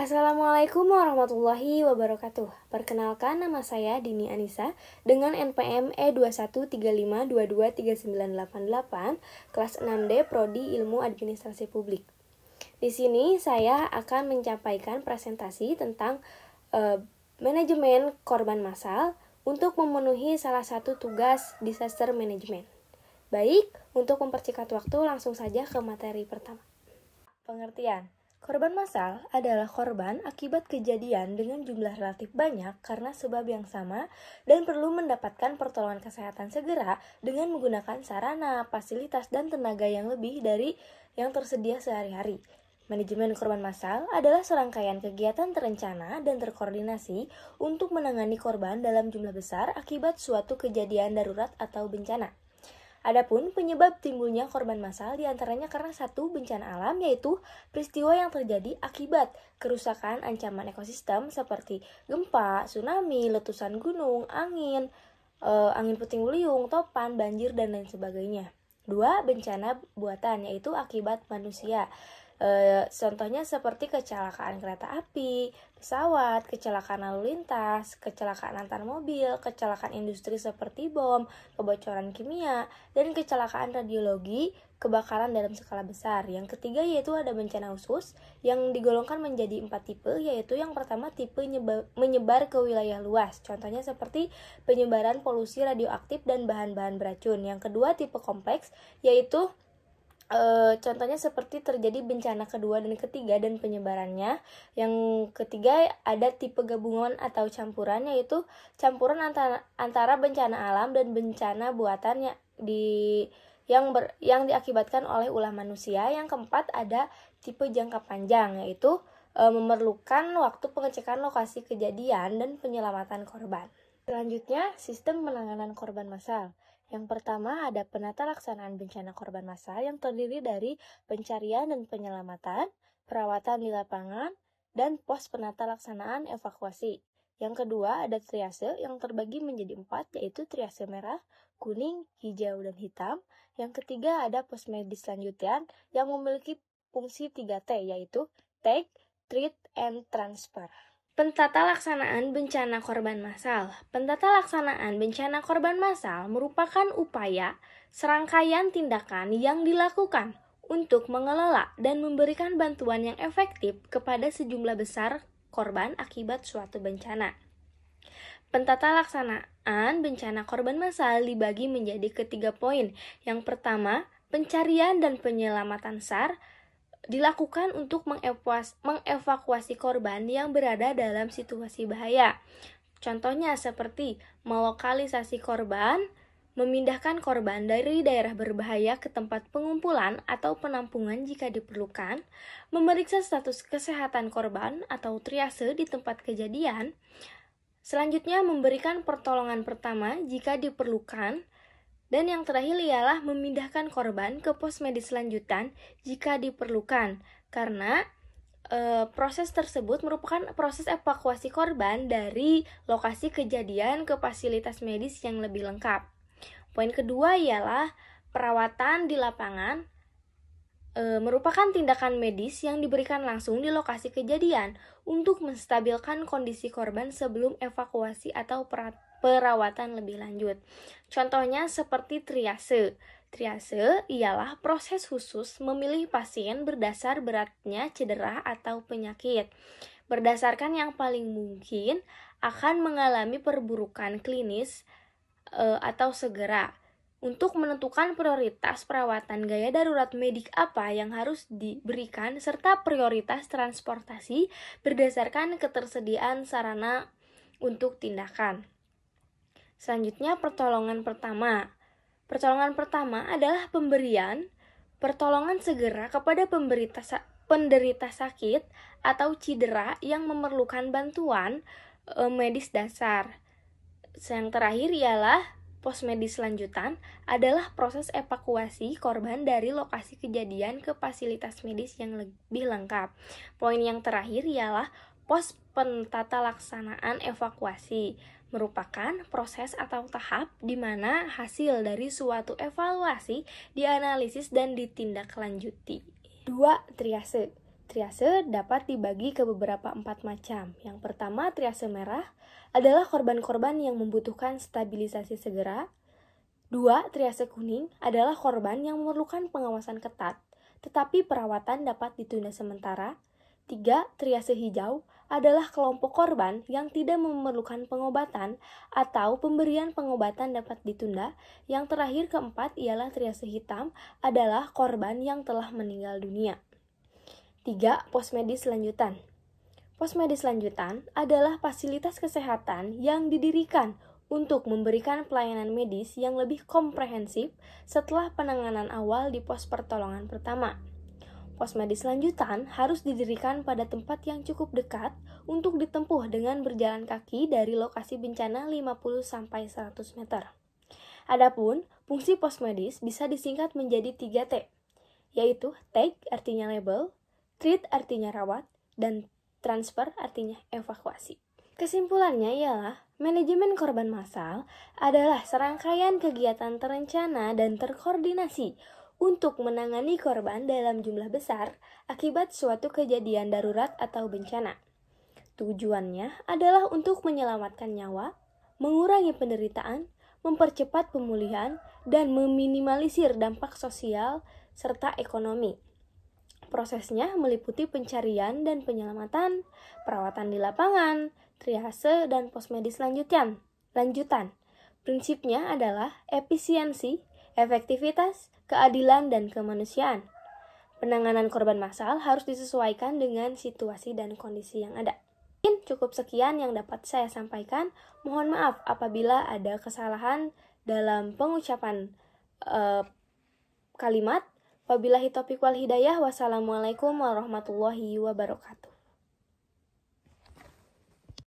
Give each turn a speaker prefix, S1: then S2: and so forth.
S1: Assalamualaikum warahmatullahi wabarakatuh. Perkenalkan, nama saya Dini Anissa dengan NPM E2135223988, kelas 6D Prodi Ilmu Administrasi Publik. Di sini saya akan menyampaikan presentasi tentang manajemen korban massal untuk memenuhi salah satu tugas disaster management. Baik, untuk mempercepat waktu langsung saja ke materi pertama. Pengertian. Korban massal adalah korban akibat kejadian dengan jumlah relatif banyak karena sebab yang sama dan perlu mendapatkan pertolongan kesehatan segera dengan menggunakan sarana, fasilitas, dan tenaga yang lebih dari yang tersedia sehari-hari. Manajemen korban massal adalah serangkaian kegiatan terencana dan terkoordinasi untuk menangani korban dalam jumlah besar akibat suatu kejadian darurat atau bencana. Adapun penyebab timbulnya korban massal diantaranya karena satu, bencana alam, yaitu peristiwa yang terjadi akibat kerusakan ancaman ekosistem seperti gempa, tsunami, letusan gunung, angin puting beliung, topan, banjir, dan lain sebagainya. Dua, bencana buatan, yaitu akibat manusia. Contohnya seperti kecelakaan kereta api, pesawat, kecelakaan lalu lintas, kecelakaan antar mobil, kecelakaan industri seperti bom, kebocoran kimia, dan kecelakaan radiologi, kebakaran dalam skala besar. Yang ketiga yaitu ada bencana khusus yang digolongkan menjadi 4 tipe, yaitu yang pertama tipe menyebar ke wilayah luas. Contohnya seperti penyebaran polusi radioaktif dan bahan-bahan beracun. Yang kedua tipe kompleks, yaitu contohnya seperti terjadi bencana kedua dan ketiga dan penyebarannya. Yang ketiga ada tipe gabungan atau campuran, yaitu campuran antara bencana alam dan bencana buatan yang diakibatkan oleh ulah manusia. Yang keempat ada tipe jangka panjang, yaitu memerlukan waktu pengecekan lokasi kejadian dan penyelamatan korban. Selanjutnya, sistem penanganan korban massal. Yang pertama ada penata laksanaan bencana korban massal yang terdiri dari pencarian dan penyelamatan, perawatan di lapangan, dan pos penata laksanaan evakuasi. Yang kedua ada triase yang terbagi menjadi 4, yaitu triase merah, kuning, hijau, dan hitam. Yang ketiga ada pos medis lanjutan yang memiliki fungsi 3T, yaitu take, treat, and transfer. Pentata laksanaan bencana korban massal. Pentata laksanaan bencana korban massal merupakan upaya serangkaian tindakan yang dilakukan untuk mengelola dan memberikan bantuan yang efektif kepada sejumlah besar korban akibat suatu bencana. Pentata laksanaan bencana korban massal dibagi menjadi ketiga poin. Yang pertama, pencarian dan penyelamatan SAR dilakukan untuk mengevakuasi korban yang berada dalam situasi bahaya. Contohnya seperti melokalisasi korban, memindahkan korban dari daerah berbahaya ke tempat pengumpulan atau penampungan jika diperlukan, memeriksa status kesehatan korban atau triase di tempat kejadian. Selanjutnya memberikan pertolongan pertama jika diperlukan. Dan yang terakhir ialah memindahkan korban ke pos medis lanjutan jika diperlukan, karena proses tersebut merupakan proses evakuasi korban dari lokasi kejadian ke fasilitas medis yang lebih lengkap. Poin kedua ialah perawatan di lapangan merupakan tindakan medis yang diberikan langsung di lokasi kejadian untuk menstabilkan kondisi korban sebelum evakuasi atau perawatan lebih lanjut. Contohnya seperti triase. Triase ialah proses khusus memilih pasien berdasar beratnya cedera atau penyakit. Berdasarkan yang paling mungkin akan mengalami perburukan klinis atau segera. Untuk menentukan prioritas perawatan gaya darurat medik apa yang harus diberikan serta prioritas transportasi berdasarkan ketersediaan sarana untuk tindakan. Selanjutnya pertolongan pertama. Pertolongan pertama adalah pemberian pertolongan segera kepada penderita sakit atau cedera yang memerlukan bantuan medis dasar. Yang terakhir ialah pos medis lanjutan adalah proses evakuasi korban dari lokasi kejadian ke fasilitas medis yang lebih lengkap. Poin yang terakhir ialah pos pentata laksanaan evakuasi. Merupakan proses atau tahap di mana hasil dari suatu evaluasi dianalisis dan ditindaklanjuti. 2. Triase. Triase dapat dibagi ke beberapa 4 macam. Yang pertama, triase merah adalah korban-korban yang membutuhkan stabilisasi segera. 2. Triase kuning adalah korban yang memerlukan pengawasan ketat, tetapi perawatan dapat ditunda sementara. 3. Triase hijau adalah kelompok korban yang tidak memerlukan pengobatan atau pemberian pengobatan dapat ditunda. Yang terakhir keempat ialah triase hitam adalah korban yang telah meninggal dunia. 3. Posmedis lanjutan. Posmedis lanjutan adalah fasilitas kesehatan yang didirikan untuk memberikan pelayanan medis yang lebih komprehensif setelah penanganan awal di pos pertolongan pertama. Posmedis lanjutan harus didirikan pada tempat yang cukup dekat untuk ditempuh dengan berjalan kaki dari lokasi bencana 50-100 meter. Adapun, fungsi posmedis bisa disingkat menjadi 3T, yaitu take artinya label, treat artinya rawat, dan transfer artinya evakuasi. Kesimpulannya ialah, manajemen korban massal adalah serangkaian kegiatan terencana dan terkoordinasi untuk menangani korban dalam jumlah besar akibat suatu kejadian darurat atau bencana. Tujuannya adalah untuk menyelamatkan nyawa, mengurangi penderitaan, mempercepat pemulihan, dan meminimalisir dampak sosial serta ekonomi. Prosesnya meliputi pencarian dan penyelamatan, perawatan di lapangan, triase, dan posmedis lanjutan. Prinsipnya adalah efisiensi, efektivitas, keadilan, dan kemanusiaan. Penanganan korban massal harus disesuaikan dengan situasi dan kondisi yang ada. Mungkin cukup sekian yang dapat saya sampaikan. Mohon maaf apabila ada kesalahan dalam pengucapan kalimat. Wabillahi taufiq wal hidayah. Wassalamualaikum warahmatullahi wabarakatuh.